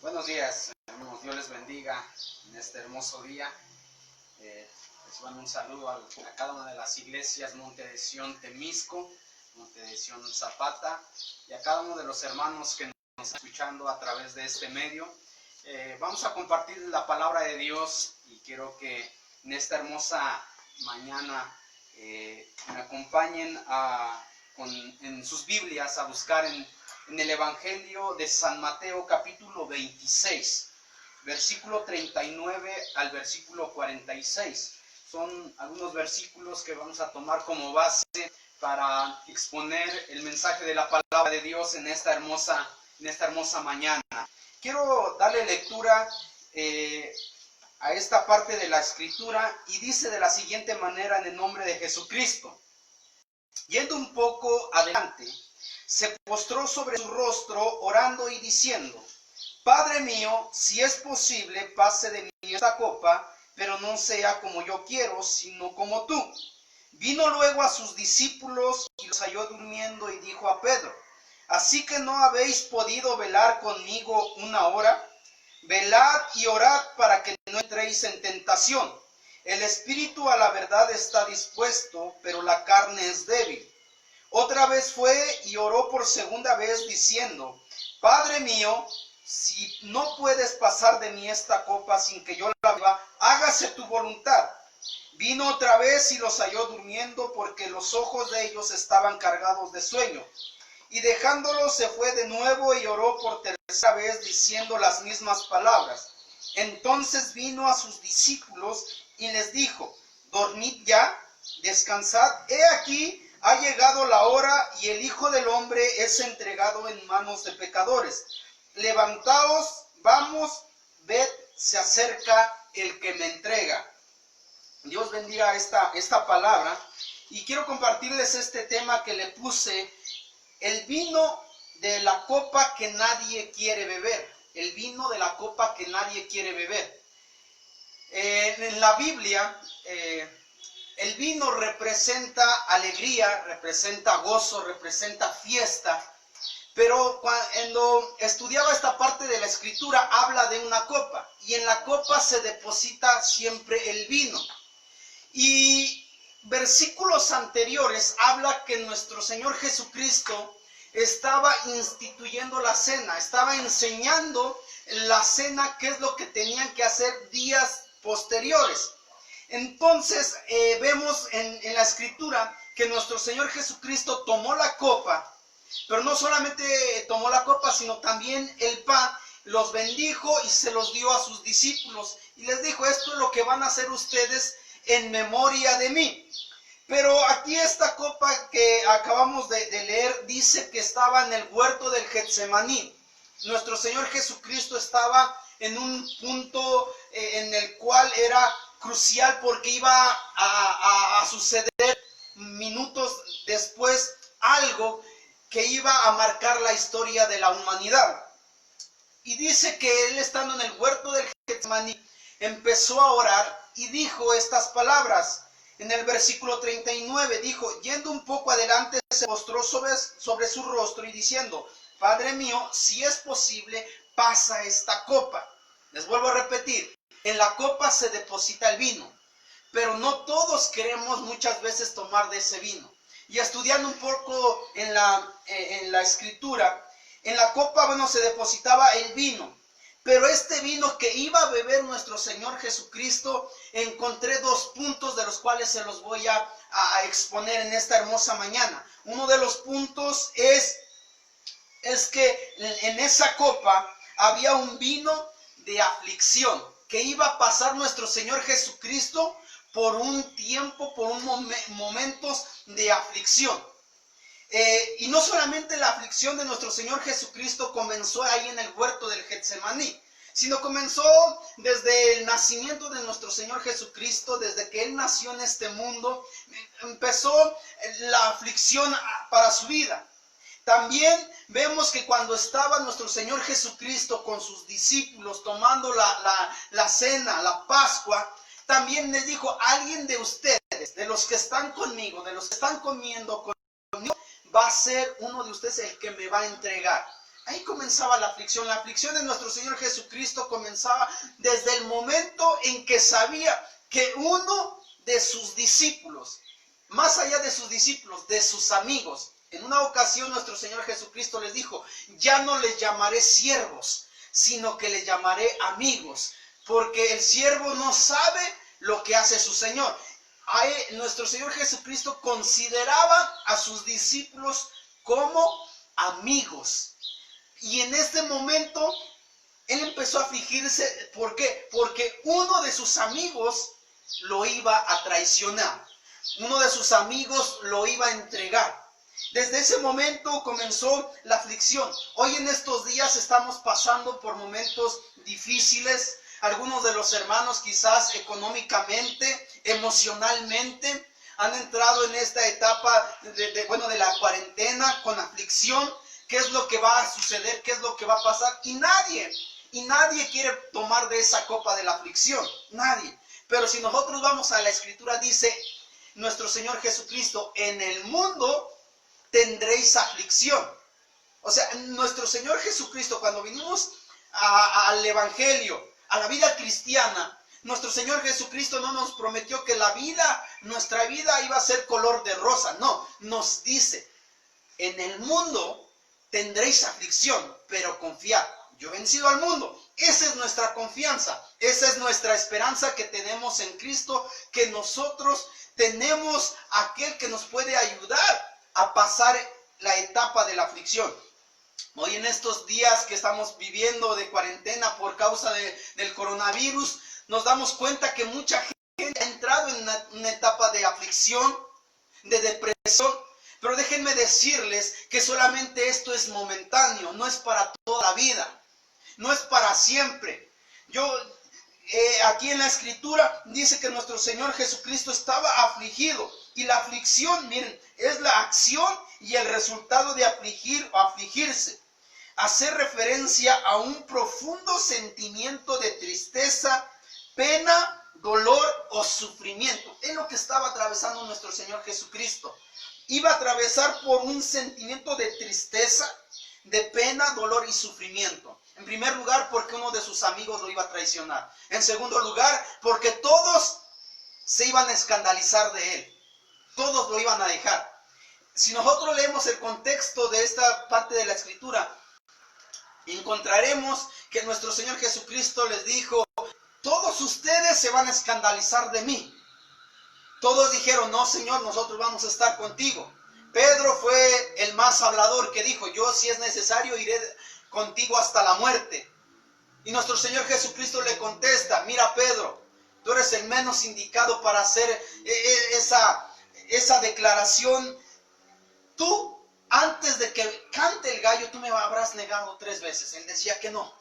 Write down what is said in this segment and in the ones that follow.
Buenos días, hermanos. Dios les bendiga en este hermoso día. Les mando un saludo a cada una de las iglesias, Monte de Sión Temisco, Monte de Sión Zapata, y a cada uno de los hermanos que nos están escuchando a través de este medio. Vamos a compartir la palabra de Dios y quiero que en esta hermosa mañana me acompañen en sus Biblias a buscar en el Evangelio de San Mateo capítulo 26, versículo 39 al versículo 46. Son algunos versículos que vamos a tomar como base para exponer el mensaje de la palabra de Dios en esta hermosa mañana. Quiero darle lectura a esta parte de la escritura y dice de la siguiente manera en el nombre de Jesucristo. Yendo un poco adelante, se postró sobre su rostro orando y diciendo: Padre mío, si es posible, pase de mí esta copa, pero no sea como yo quiero, sino como tú. Vino luego a sus discípulos y los halló durmiendo y dijo a Pedro: ¿Así que no habéis podido velar conmigo una hora? Velad y orad para que no entréis en tentación. El espíritu a la verdad está dispuesto, pero la carne es débil. Otra vez fue y oró por segunda vez diciendo: Padre mío, si no puedes pasar de mí esta copa sin que yo la beba, hágase tu voluntad. Vino otra vez y los halló durmiendo porque los ojos de ellos estaban cargados de sueño. Y dejándolos se fue de nuevo y oró por tercera vez diciendo las mismas palabras. Entonces vino a sus discípulos y les dijo: Dormid ya, descansad, he aquí, ha llegado la hora y el Hijo del Hombre es entregado en manos de pecadores. Levantaos, vamos, ved, se acerca el que me entrega. Dios bendiga esta palabra y quiero compartirles este tema que le puse: el vino de la copa que nadie quiere beber. El vino de la copa que nadie quiere beber. En la Biblia, el vino representa alegría, representa gozo, representa fiesta. Pero cuando estudiaba esta parte de la escritura, habla de una copa. Y en la copa se deposita siempre el vino. Y versículos anteriores habla que nuestro Señor Jesucristo estaba instituyendo la cena, estaba enseñando la cena, qué es lo que tenían que hacer días posteriores. Entonces vemos en la escritura que nuestro Señor Jesucristo tomó la copa, pero no solamente tomó la copa, sino también el pan, los bendijo y se los dio a sus discípulos. Y les dijo: esto es lo que van a hacer ustedes en memoria de mí. Pero aquí esta copa que acabamos de leer dice que estaba en el huerto del Getsemaní. Nuestro Señor Jesucristo estaba en un punto en el cual era crucial porque iba a suceder minutos después algo que iba a marcar la historia de la humanidad. Y dice que él, estando en el huerto del Getsemaní, empezó a orar y dijo estas palabras. En el versículo 39 dijo: yendo un poco adelante se postró sobre su rostro y diciendo: Padre mío, si es posible, pasa esta copa. Les vuelvo a repetir, en la copa se deposita el vino, pero no todos queremos muchas veces tomar de ese vino. Y estudiando un poco en la escritura, en la copa, se depositaba el vino. Pero este vino que iba a beber nuestro Señor Jesucristo, encontré dos puntos de los cuales se los voy a exponer en esta hermosa mañana. Uno de los puntos es que en esa copa había un vino de aflicción, que iba a pasar nuestro Señor Jesucristo por un tiempo, por momentos de aflicción. Y no solamente la aflicción de nuestro Señor Jesucristo comenzó ahí en el huerto del Getsemaní, sino comenzó desde el nacimiento de nuestro Señor Jesucristo. Desde que Él nació en este mundo, empezó la aflicción para su vida. También vemos que cuando estaba nuestro Señor Jesucristo con sus discípulos tomando la cena, la Pascua, también les dijo: alguien de ustedes, de los que están conmigo, de los que están comiendo conmigo, va a ser uno de ustedes el que me va a entregar. Ahí comenzaba la aflicción. La aflicción de nuestro Señor Jesucristo comenzaba desde el momento en que sabía que uno de sus discípulos, más allá de sus discípulos, de sus amigos, en una ocasión nuestro Señor Jesucristo les dijo: ya no les llamaré siervos, sino que les llamaré amigos, porque el siervo no sabe lo que hace su Señor. Ahí nuestro Señor Jesucristo consideraba a sus discípulos como amigos. Y en este momento él empezó a afligirse. ¿Por qué? Porque uno de sus amigos lo iba a traicionar. Uno de sus amigos lo iba a entregar. Desde ese momento comenzó la aflicción. Hoy en estos días estamos pasando por momentos difíciles. Algunos de los hermanos quizás económicamente, emocionalmente, han entrado en esta etapa de la cuarentena con aflicción. ¿Qué es lo que va a suceder? ¿Qué es lo que va a pasar? Y nadie quiere tomar de esa copa de la aflicción. Nadie. Pero si nosotros vamos a la Escritura, dice nuestro Señor Jesucristo: en el mundo tendréis aflicción. O sea, nuestro Señor Jesucristo, cuando vinimos al Evangelio, a la vida cristiana, nuestro Señor Jesucristo no nos prometió que nuestra vida iba a ser color de rosa. No, nos dice: en el mundo tendréis aflicción, pero confiad, yo he vencido al mundo. Esa es nuestra confianza, esa es nuestra esperanza que tenemos en Cristo, que nosotros tenemos aquel que nos puede ayudar a pasar la etapa de la aflicción. Hoy en estos días que estamos viviendo de cuarentena por causa del coronavirus, nos damos cuenta que mucha gente ha entrado en una etapa de aflicción, de depresión. Pero déjenme decirles que solamente esto es momentáneo, no es para toda la vida, no es para siempre. Aquí en la Escritura dice que nuestro Señor Jesucristo estaba afligido. Y la aflicción, miren, es la acción y el resultado de afligir o afligirse. Hacer referencia a un profundo sentimiento de tristeza, pena, dolor o sufrimiento. Es lo que estaba atravesando nuestro Señor Jesucristo. Iba a atravesar por un sentimiento de tristeza, de pena, dolor y sufrimiento. En primer lugar, porque uno de sus amigos lo iba a traicionar. En segundo lugar, porque todos se iban a escandalizar de él. Todos lo iban a dejar. Si nosotros leemos el contexto de esta parte de la Escritura, encontraremos que nuestro Señor Jesucristo les dijo: todos ustedes se van a escandalizar de mí. Todos dijeron: no, Señor, nosotros vamos a estar contigo. Pedro fue el más hablador, que dijo: yo, si es necesario, iré contigo hasta la muerte. Y nuestro Señor Jesucristo le contesta: mira, Pedro, tú eres el menos indicado para hacer esa declaración. Tú, antes de que cante el gallo, tú me habrás negado 3 veces. Él decía que no.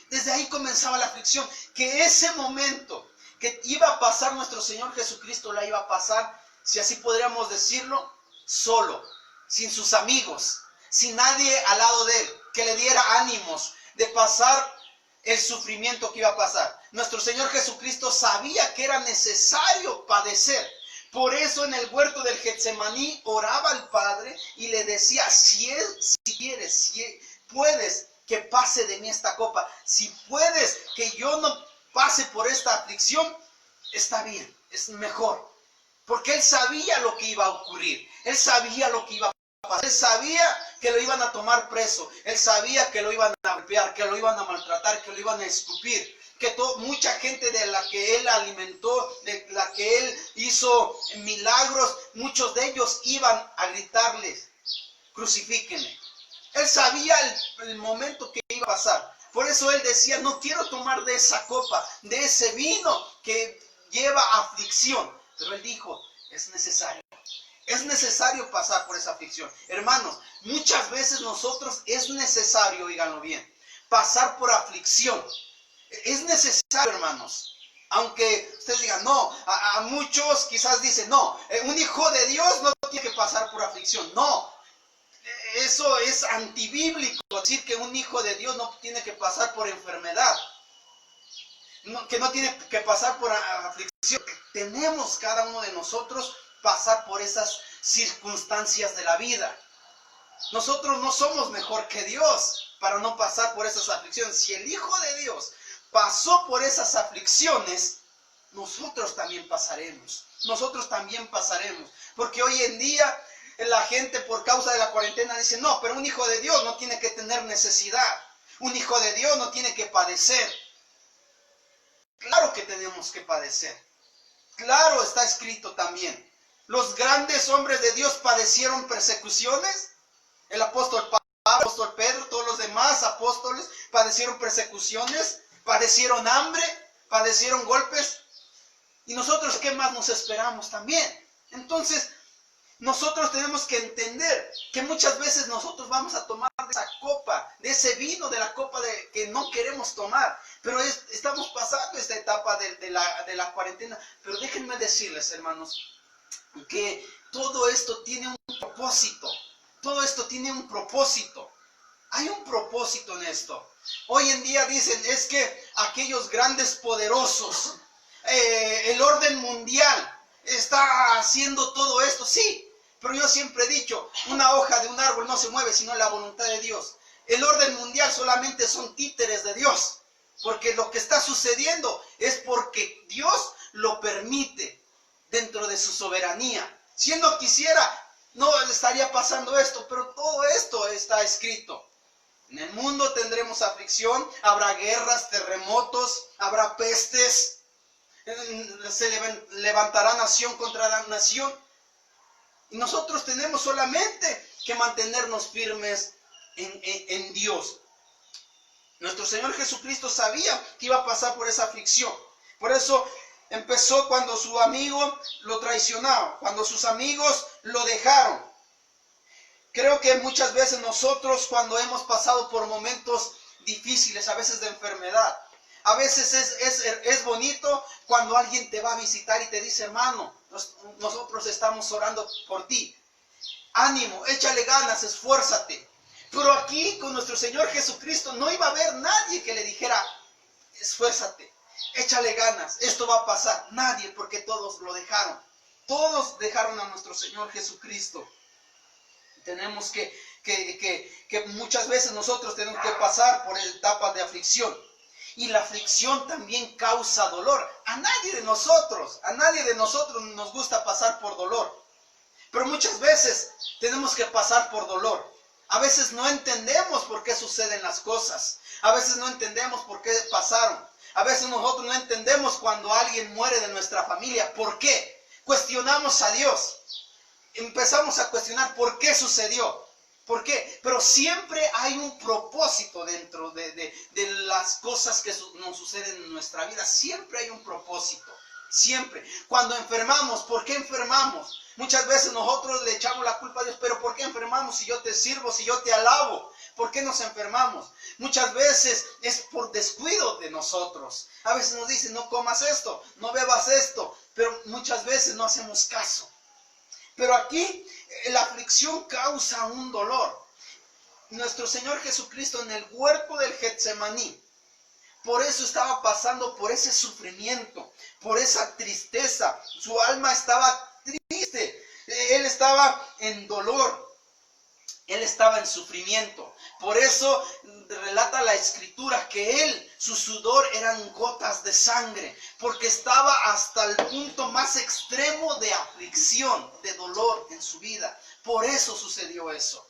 Desde ahí comenzaba la aflicción, que ese momento que iba a pasar nuestro Señor Jesucristo la iba a pasar, si así podríamos decirlo, solo, sin sus amigos, sin nadie al lado de él, que le diera ánimos de pasar el sufrimiento que iba a pasar. Nuestro Señor Jesucristo sabía que era necesario padecer. Por eso en el huerto del Getsemaní oraba al Padre y le decía: si quieres, si puedes, que pase de mí esta copa. Si puedes, que yo no pase por esta aflicción, está bien, es mejor. Porque él sabía lo que iba a ocurrir. Él sabía lo que iba a pasar. Él sabía que lo iban a tomar preso. Él sabía que lo iban a golpear, que lo iban a maltratar, que lo iban a escupir. Que mucha gente de la que él alimentó, de la que él hizo milagros, muchos de ellos iban a gritarles: crucifíquenle. Él sabía el momento que iba a pasar. Por eso él decía: no quiero tomar de esa copa, de ese vino que lleva aflicción. Pero él dijo: es necesario. Es necesario pasar por esa aflicción. Hermanos, muchas veces nosotros es necesario, oíganlo bien, pasar por aflicción. Es necesario, hermanos. Aunque ustedes digan, no, a muchos quizás dicen, no, un hijo de Dios no tiene que pasar por aflicción. No, eso es antibíblico, decir que un hijo de Dios no tiene que pasar por enfermedad, que no tiene que pasar por aflicción. Tenemos cada uno de nosotros pasar por esas circunstancias de la vida. Nosotros no somos mejor que Dios. para no pasar por esas aflicciones. Si el Hijo de Dios pasó por esas aflicciones, nosotros también pasaremos. Nosotros también pasaremos. Porque hoy en día la gente por causa de la cuarentena dice, no, pero un hijo de Dios no tiene que tener necesidad. Un hijo de Dios no tiene que padecer. Claro que tenemos que padecer. Claro, está escrito también. Los grandes hombres de Dios padecieron persecuciones. El apóstol Pablo, el apóstol Pedro, todos los demás apóstoles padecieron persecuciones, padecieron hambre, padecieron golpes. Y nosotros, ¿qué más nos esperamos también? Entonces, nosotros tenemos que entender que muchas veces nosotros vamos a tomar de esa copa, de ese vino, de la copa que no queremos tomar. Pero estamos pasando esta etapa de la cuarentena. Pero déjenme decirles, hermanos, que todo esto tiene un propósito. Todo esto tiene un propósito. Hay un propósito en esto. Hoy en día dicen, es que aquellos grandes poderosos, el orden mundial está haciendo todo esto. Sí, pero yo siempre he dicho, una hoja de un árbol no se mueve sino la voluntad de Dios. El orden mundial solamente son títeres de Dios. Porque lo que está sucediendo es porque Dios lo permite dentro de su soberanía. Si Él no quisiera, no estaría pasando esto, pero todo esto está escrito. En el mundo tendremos aflicción, habrá guerras, terremotos, habrá pestes, se levantará nación contra nación. Y nosotros tenemos solamente que mantenernos firmes en Dios. Nuestro Señor Jesucristo sabía que iba a pasar por esa aflicción. Por eso empezó cuando su amigo lo traicionaba, cuando sus amigos lo dejaron. Creo que muchas veces nosotros cuando hemos pasado por momentos difíciles, a veces de enfermedad, a veces es bonito cuando alguien te va a visitar y te dice, hermano, nosotros estamos orando por ti. Ánimo, échale ganas, esfuérzate. Pero aquí con nuestro Señor Jesucristo no iba a haber nadie que le dijera, esfuérzate, échale ganas, esto va a pasar. Nadie, porque todos lo dejaron. Todos dejaron a nuestro Señor Jesucristo. Tenemos que muchas veces nosotros tenemos que pasar por etapas de aflicción. Y la aflicción también causa dolor. A nadie de nosotros nos gusta pasar por dolor. Pero muchas veces tenemos que pasar por dolor. A veces no entendemos por qué suceden las cosas. A veces no entendemos por qué pasaron. A veces nosotros no entendemos cuando alguien muere de nuestra familia. ¿Por qué? Cuestionamos a Dios. Empezamos a cuestionar por qué sucedió. ¿Por qué? Pero siempre hay un propósito dentro de las cosas que nos suceden en nuestra vida. Siempre hay un propósito. Siempre. Cuando enfermamos, ¿por qué enfermamos? Muchas veces nosotros le echamos la culpa a Dios, pero ¿por qué enfermamos si yo te sirvo, si yo te alabo? ¿Por qué nos enfermamos? Muchas veces es por descuido de nosotros. A veces nos dicen, no comas esto, no bebas esto, pero muchas veces no hacemos caso. Pero aquí la aflicción causa un dolor. Nuestro Señor Jesucristo en el huerto del Getsemaní, por eso estaba pasando por ese sufrimiento, por esa tristeza. Su alma estaba triste, Él estaba en dolor, Él estaba en sufrimiento. Por eso relata la Escritura que Él, su sudor eran gotas de sangre, porque estaba hasta el punto más extremo de aflicción, de dolor en su vida. Por eso sucedió eso.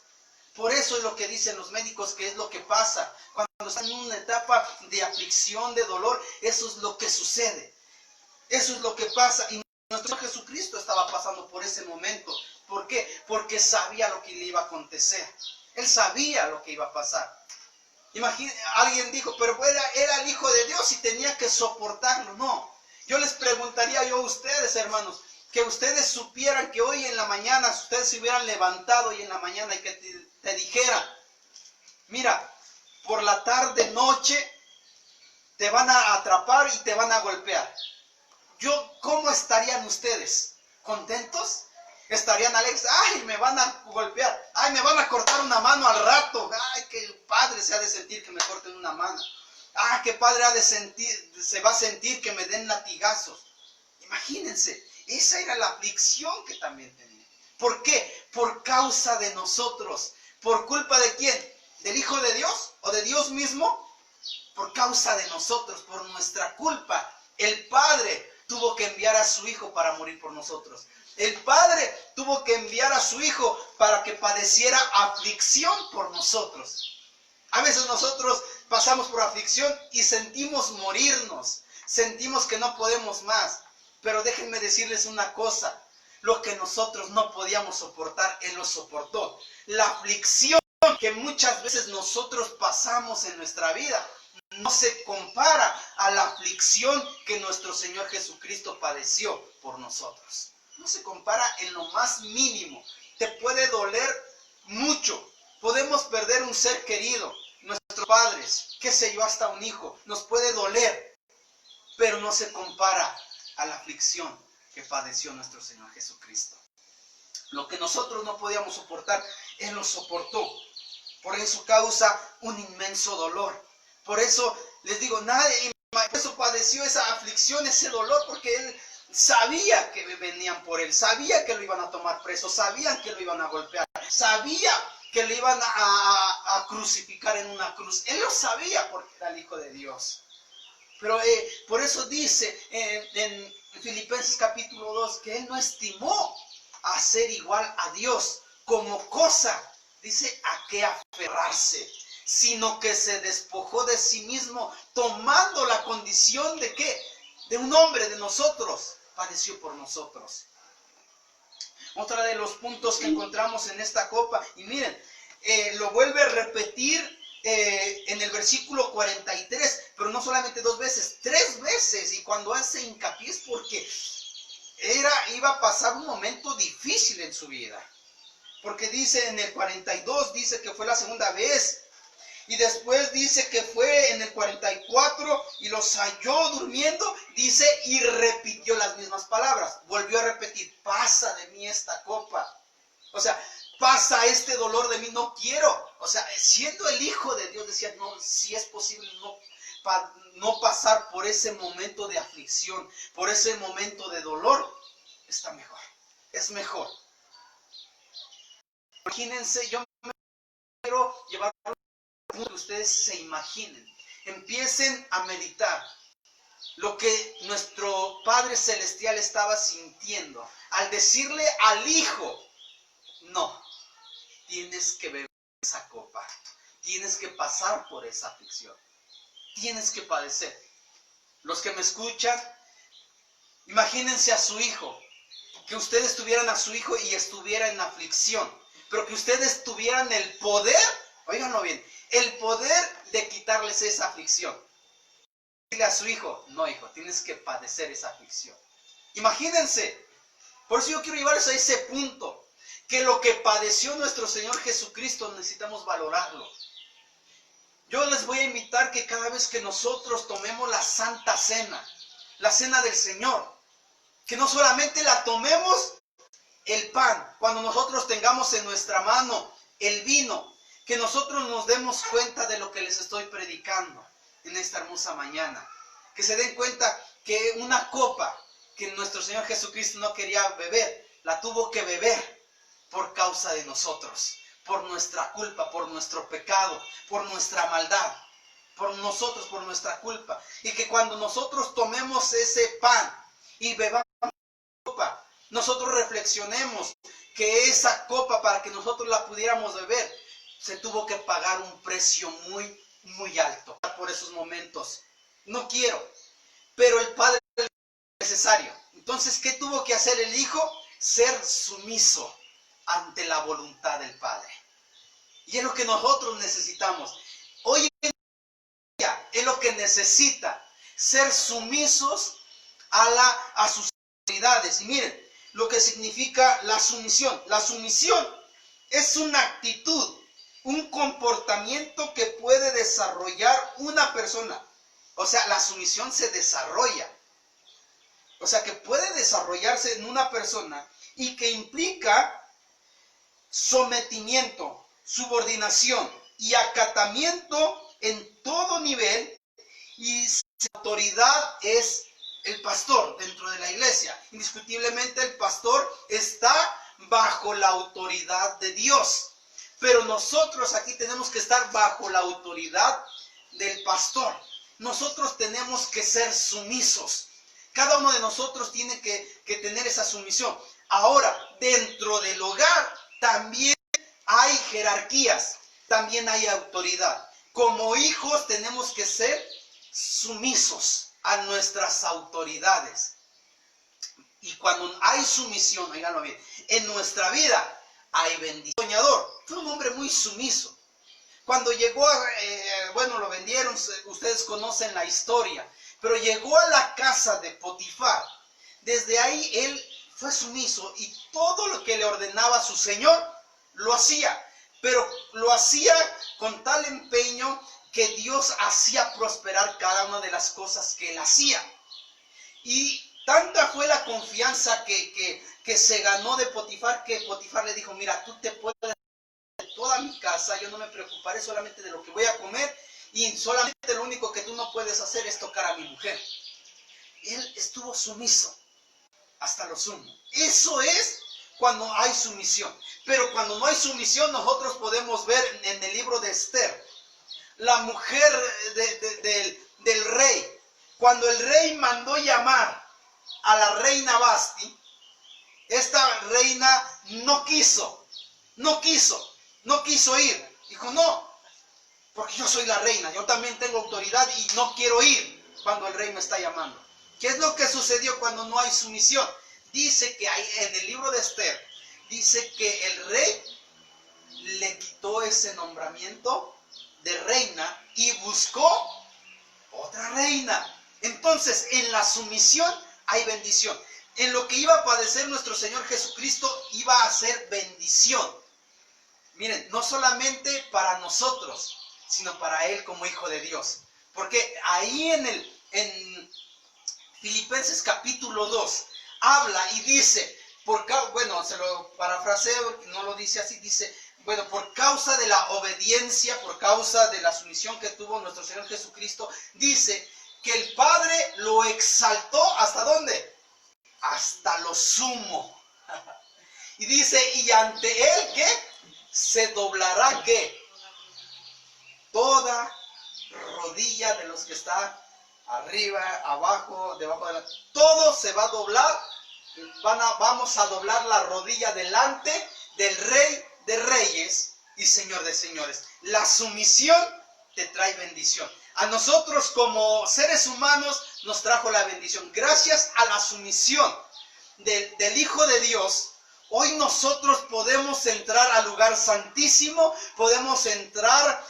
Por eso es lo que dicen los médicos que es lo que pasa. Cuando están en una etapa de aflicción, de dolor, eso es lo que sucede. Eso es lo que pasa. Y nuestro Señor Jesucristo estaba pasando por ese momento. ¿Por qué? Porque sabía lo que le iba a acontecer. Él sabía lo que iba a pasar. Alguien dijo, pero era el Hijo de Dios y tenía que soportarlo. No. Yo les preguntaría a ustedes, hermanos, que ustedes supieran que hoy en la mañana, si ustedes se hubieran levantado hoy en la mañana y que te dijeran, mira, por la tarde, noche, te van a atrapar y te van a golpear. ¿Cómo estarían ustedes? ¿Contentos? Estarían alegres, ay, me van a golpear, ay, me van a cortar una mano al rato, ay, qué padre se ha de sentir que me corten una mano, ay, qué padre se va a sentir que me den latigazos. Imagínense, esa era la aflicción que también tenía. ¿Por qué? Por causa de nosotros. ¿Por culpa de quién? ¿Del Hijo de Dios o o de Dios mismo por causa de nosotros, por nuestra culpa. El Padre tuvo que enviar a su Hijo para morir por nosotros. El Padre tuvo que enviar a su Hijo para que padeciera aflicción por nosotros. A veces nosotros pasamos por aflicción y sentimos morirnos. Sentimos que no podemos más. Pero déjenme decirles una cosa. Lo que nosotros no podíamos soportar, Él lo soportó. La aflicción que muchas veces nosotros pasamos en nuestra vida no se compara a la aflicción que nuestro Señor Jesucristo padeció por nosotros. No se compara en lo más mínimo. Te puede doler mucho. Podemos perder un ser querido, nuestros padres, qué sé yo, hasta un hijo. Nos puede doler, pero no se compara a la aflicción que padeció nuestro Señor Jesucristo. Lo que nosotros no podíamos soportar, Él lo soportó. Por eso causa un inmenso dolor. Por eso les digo, nadie eso padeció esa aflicción, ese dolor, porque Él sabía que venían por Él, sabía que lo iban a tomar preso, sabían que lo iban a golpear, sabía que lo iban a crucificar en una cruz. Él lo sabía porque era el Hijo de Dios. Pero por eso dice en Filipenses capítulo 2 que Él no estimó a ser igual a Dios como cosa, dice, a qué aferrarse, sino que se despojó de sí mismo, tomando la condición de ¿qué? De un hombre, de nosotros, padeció por nosotros. Otro de los puntos que encontramos en esta copa, y miren, lo vuelve a repetir en el versículo 43, pero no solamente 2 veces, 3 veces, y cuando hace hincapié es porque iba a pasar un momento difícil en su vida, porque dice en el 42, dice que fue la segunda vez, y después dice que fue en el 44 y los halló durmiendo, dice, y repitió las mismas palabras, volvió a repetir, pasa de mí esta copa, o sea, pasa este dolor de mí, no quiero. O sea, siendo el Hijo de Dios, decía, no, si es posible no pasar por ese momento de aflicción, por ese momento de dolor, está mejor, es mejor. Imagínense, yo me quiero llevar a que ustedes se imaginen, empiecen a meditar lo que nuestro Padre Celestial estaba sintiendo al decirle al Hijo, no, tienes que beber esa copa, tienes que pasar por esa aflicción, tienes que padecer. Los que me escuchan, imagínense a su hijo, que ustedes tuvieran a su hijo y estuviera en aflicción, pero que ustedes tuvieran el poder, óiganlo bien, el poder de quitarles esa aflicción. Dile a su hijo, no hijo, tienes que padecer esa aflicción. Imagínense, por eso yo quiero llevarles a ese punto, que lo que padeció nuestro Señor Jesucristo necesitamos valorarlo. Yo les voy a invitar que cada vez que nosotros tomemos la Santa Cena, la Cena del Señor, que no solamente la tomemos el pan, cuando nosotros tengamos en nuestra mano el vino, que nosotros nos demos cuenta de lo que les estoy predicando en esta hermosa mañana. Que se den cuenta que una copa que nuestro Señor Jesucristo no quería beber, la tuvo que beber por causa de nosotros, por nuestra culpa, por nuestro pecado, por nuestra maldad, por nosotros, por nuestra culpa. Y que cuando nosotros tomemos ese pan y bebamos la copa, nosotros reflexionemos que esa copa, para que nosotros la pudiéramos beber, se tuvo que pagar un precio muy, muy alto por esos momentos. No quiero, pero el Padre es necesario. Entonces, ¿qué tuvo que hacer el Hijo? Ser sumiso ante la voluntad del Padre. Y es lo que nosotros necesitamos. Hoy en día es lo que necesita, ser sumisos a sus autoridades. Y miren lo que significa la sumisión. La sumisión es una actitud, un comportamiento que puede desarrollar una persona. O sea, la sumisión se desarrolla. O sea, que puede desarrollarse en una persona y que implica sometimiento, subordinación y acatamiento en todo nivel, y su autoridad es el pastor dentro de la iglesia. Indiscutiblemente el pastor está bajo la autoridad de Dios, Pero nosotros aquí tenemos que estar bajo la autoridad del pastor. Nosotros tenemos que ser sumisos. Cada uno de nosotros tiene que tener esa sumisión. Ahora, dentro del hogar también hay jerarquías, también hay autoridad. Como hijos tenemos que ser sumisos a nuestras autoridades. Y cuando hay sumisión, oiganlo bien, en nuestra vida hay bendición. Soñador fue un hombre muy sumiso. Cuando llegó lo vendieron, ustedes conocen la historia, pero llegó a la casa de Potifar. Desde ahí él fue sumiso y todo lo que le ordenaba su señor lo hacía, pero lo hacía con tal empeño que Dios hacía prosperar cada una de las cosas que él hacía. Y tanta fue la confianza que se ganó de Potifar, que Potifar le dijo, mira, tú te puedes de toda mi casa, yo no me preocuparé solamente de lo que voy a comer, y solamente lo único que tú no puedes hacer es tocar a mi mujer. Él estuvo sumiso hasta lo sumo. Eso es cuando hay sumisión. Pero cuando no hay sumisión, nosotros podemos ver en el libro de Esther, la mujer del rey. Cuando el rey mandó llamar a la reina Basti, esta reina no quiso ir. Dijo, no, porque yo soy la reina, yo también tengo autoridad y no quiero ir cuando el rey me está llamando. ¿Qué es lo que sucedió cuando no hay sumisión? Dice que en el libro de Esther, dice que el rey le quitó ese nombramiento de reina y buscó otra reina. Entonces, en la sumisión hay bendición. En lo que iba a padecer nuestro Señor Jesucristo iba a ser bendición. Miren, no solamente para nosotros, sino para Él como Hijo de Dios. Porque ahí en Filipenses capítulo 2, habla y dice, se lo parafraseo, no lo dice así, dice, por causa de la obediencia, por causa de la sumisión que tuvo nuestro Señor Jesucristo, dice que el Padre lo exaltó, ¿hasta dónde? Hasta lo sumo. Y dice, y ante Él, ¿qué? Se doblará, ¿qué? Toda rodilla de los que están arriba, abajo, debajo de la... Todo se va a doblar. Vamos a doblar la rodilla delante del Rey de Reyes y Señor de Señores. La sumisión te trae bendición. A nosotros como seres humanos nos trajo la bendición. Gracias a la sumisión del Hijo de Dios, hoy nosotros podemos entrar al lugar santísimo, podemos entrar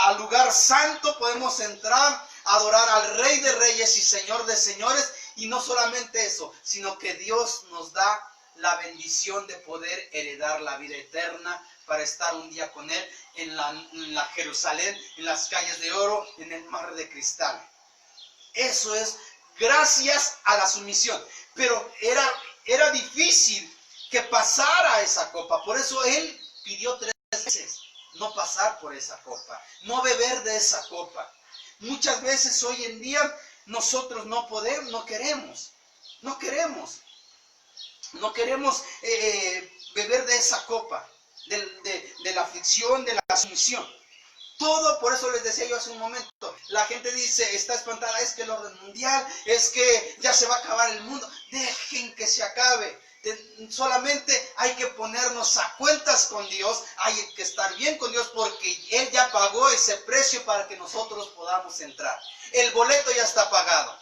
al lugar santo, podemos entrar a adorar al Rey de Reyes y Señor de Señores. Y no solamente eso, sino que Dios nos da la bendición de poder heredar la vida eterna para estar un día con Él en la Jerusalén, en las calles de oro, en el mar de cristal. Eso es gracias a la sumisión. Pero era difícil que pasara esa copa. Por eso Él pidió 3 veces no pasar por esa copa, no beber de esa copa. Muchas veces hoy en día nosotros no podemos, no queremos beber de esa copa, de la aflicción, de la sumisión. Todo, por eso les decía yo hace un momento, la gente dice, está espantada, es que el orden mundial, es que ya se va a acabar el mundo. Dejen que se acabe. Solamente hay que ponernos a cuentas con Dios, hay que estar bien con Dios porque Él ya pagó ese precio para que nosotros podamos entrar. El boleto ya está pagado.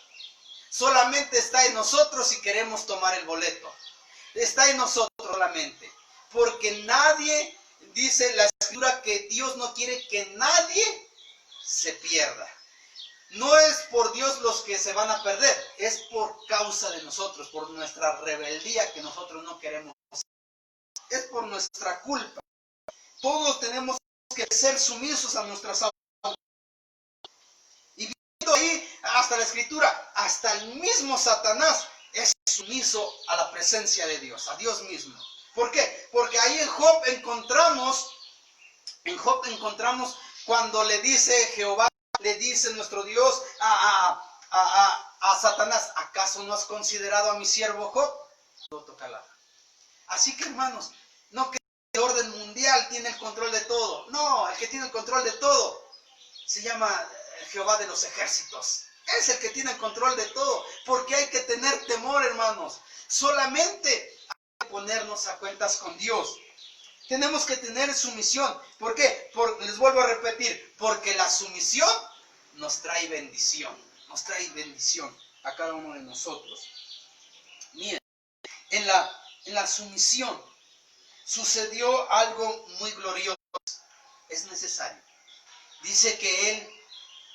Solamente está en nosotros si queremos tomar el boleto. Está en nosotros solamente. Porque nadie, dice la Escritura, que Dios no quiere que nadie se pierda. No es por Dios los que se van a perder, es por causa de nosotros, por nuestra rebeldía que nosotros no queremos. Es por nuestra culpa. Todos tenemos que ser sumisos a nuestras autoridades. Y viendo ahí hasta la Escritura, hasta el mismo Satanás es sumiso a la presencia de Dios, a Dios mismo. ¿Por qué? Porque ahí en Job encontramos cuando le dice Jehová, le dice nuestro Dios a Satanás, ¿acaso no has considerado a mi siervo Job? Así que hermanos, no el orden mundial tiene el control de todo. No, el que tiene el control de todo se llama Jehová de los ejércitos. Es el que tiene el control de todo. Porque hay que tener temor, hermanos. Solamente hay que ponernos a cuentas con Dios. Tenemos que tener sumisión. ¿Por qué? Les vuelvo a repetir. Porque la sumisión nos trae bendición. Nos trae bendición a cada uno de nosotros. Miren, en la sumisión sucedió algo muy glorioso. Es necesario. Dice que Él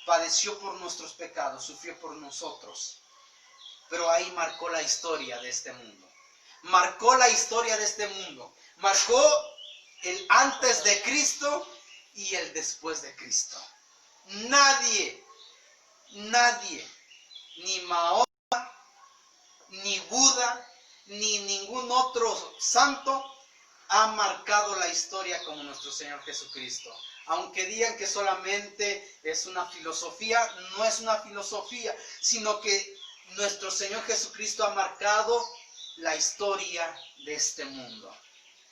padeció por nuestros pecados, sufrió por nosotros. Pero ahí marcó la historia de este mundo. Marcó la historia de este mundo. Marcó el antes de Cristo y el después de Cristo. Nadie, ni Mahoma, ni Buda, ni ningún otro santo ha marcado la historia como nuestro Señor Jesucristo. Aunque digan que solamente es una filosofía, no es una filosofía, sino que nuestro Señor Jesucristo ha marcado la historia de este mundo.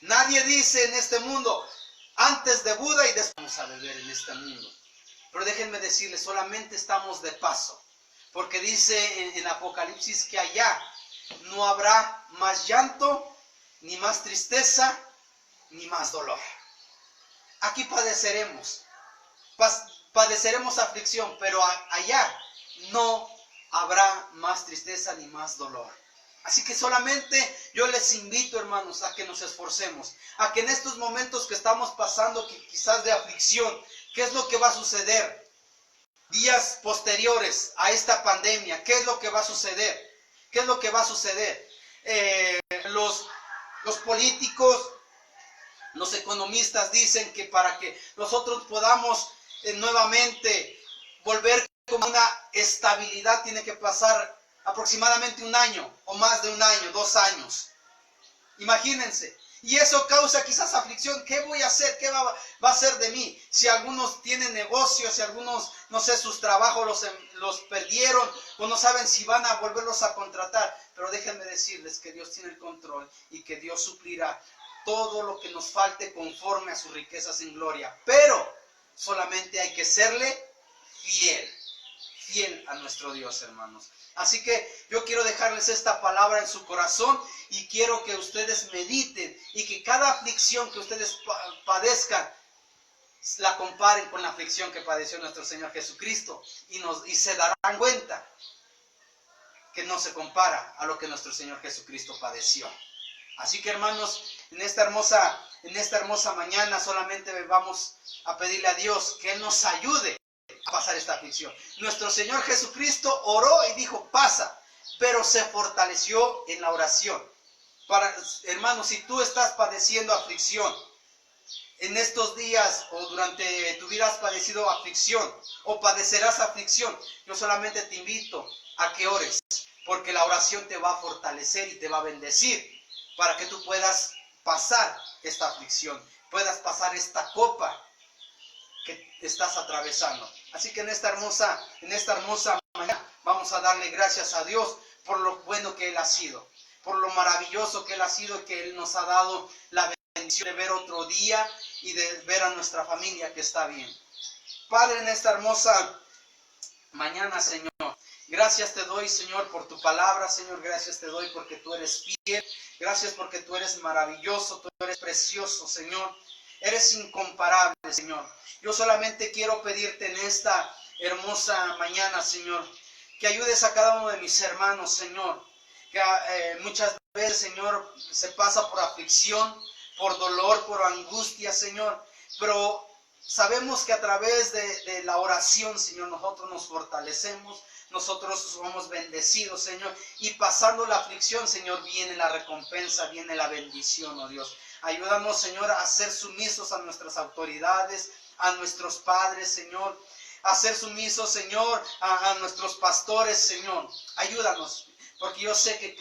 Nadie dice en este mundo, antes de Buda y después vamos a beber en este mundo. Pero déjenme decirles, solamente estamos de paso. Porque dice en Apocalipsis que allá no habrá más llanto, ni más tristeza, ni más dolor. Aquí padeceremos. Padeceremos aflicción, pero allá no habrá más tristeza ni más dolor. Así que solamente yo les invito, hermanos, a que nos esforcemos, a que en estos momentos que estamos pasando, que quizás de aflicción, ¿qué es lo que va a suceder? Días posteriores a esta pandemia, ¿qué es lo que va a suceder? ¿Qué es lo que va a suceder? Los políticos, los economistas dicen que para que nosotros podamos nuevamente volver con una estabilidad tiene que pasar aproximadamente un año o más de un año, 2 años. Imagínense. Y eso causa quizás aflicción. ¿Qué voy a hacer? ¿Qué va a hacer de mí? Si algunos tienen negocios, si algunos, no sé, sus trabajos los perdieron o no saben si van a volverlos a contratar. Pero déjenme decirles que Dios tiene el control y que Dios suplirá todo lo que nos falte conforme a sus riquezas en gloria. Pero solamente hay que serle fiel a nuestro Dios, hermanos. Así que yo quiero dejarles esta palabra en su corazón y quiero que ustedes mediten y que cada aflicción que ustedes padezcan la comparen con la aflicción que padeció nuestro Señor Jesucristo y se darán cuenta que no se compara a lo que nuestro Señor Jesucristo padeció. Así que, hermanos, en esta hermosa mañana solamente vamos a pedirle a Dios que Él nos ayude a pasar esta aflicción. Nuestro Señor Jesucristo oró y dijo, pasa, pero se fortaleció en la oración. Hermanos, si tú estás padeciendo aflicción, en estos días o durante tu vida has padecido aflicción o padecerás aflicción, yo solamente te invito a que ores, porque la oración te va a fortalecer y te va a bendecir para que tú puedas pasar esta aflicción, puedas pasar esta copa que estás atravesando. Así que en esta hermosa mañana vamos a darle gracias a Dios por lo bueno que Él ha sido, por lo maravilloso que Él ha sido y que Él nos ha dado la bendición de ver otro día y de ver a nuestra familia que está bien. Padre, en esta hermosa mañana, Señor, gracias te doy, Señor, por tu palabra, Señor, gracias te doy porque tú eres fiel, gracias porque tú eres maravilloso, tú eres precioso, Señor, eres incomparable, Señor. Yo solamente quiero pedirte en esta hermosa mañana, Señor, que ayudes a cada uno de mis hermanos, Señor, que muchas veces, Señor, se pasa por aflicción, por dolor, por angustia, Señor, pero sabemos que a través de la oración, Señor, nosotros nos fortalecemos, nosotros somos bendecidos, Señor, y pasando la aflicción, Señor, viene la recompensa, viene la bendición, oh Dios. Ayúdanos, Señor, a ser sumisos a nuestras autoridades, a nuestros padres, Señor, a ser sumisos, Señor, a nuestros pastores, Señor. Ayúdanos, porque yo sé que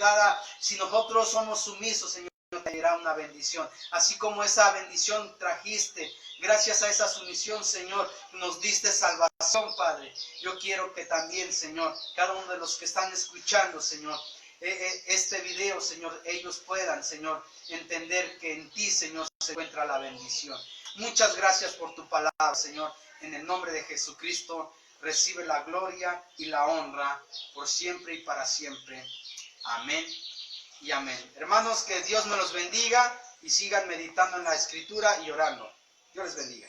si nosotros somos sumisos, Señor, traerá una bendición. Así como esa bendición trajiste, gracias a esa sumisión, Señor, nos diste salvación, Padre. Yo quiero que también, Señor, cada uno de los que están escuchando, Señor, este video, Señor, ellos puedan, Señor, entender que en ti, Señor, se encuentra la bendición. Muchas gracias por tu palabra, Señor. En el nombre de Jesucristo, recibe la gloria y la honra por siempre y para siempre. Amén y amén. Hermanos, que Dios me los bendiga y sigan meditando en la Escritura y orando. Dios les bendiga.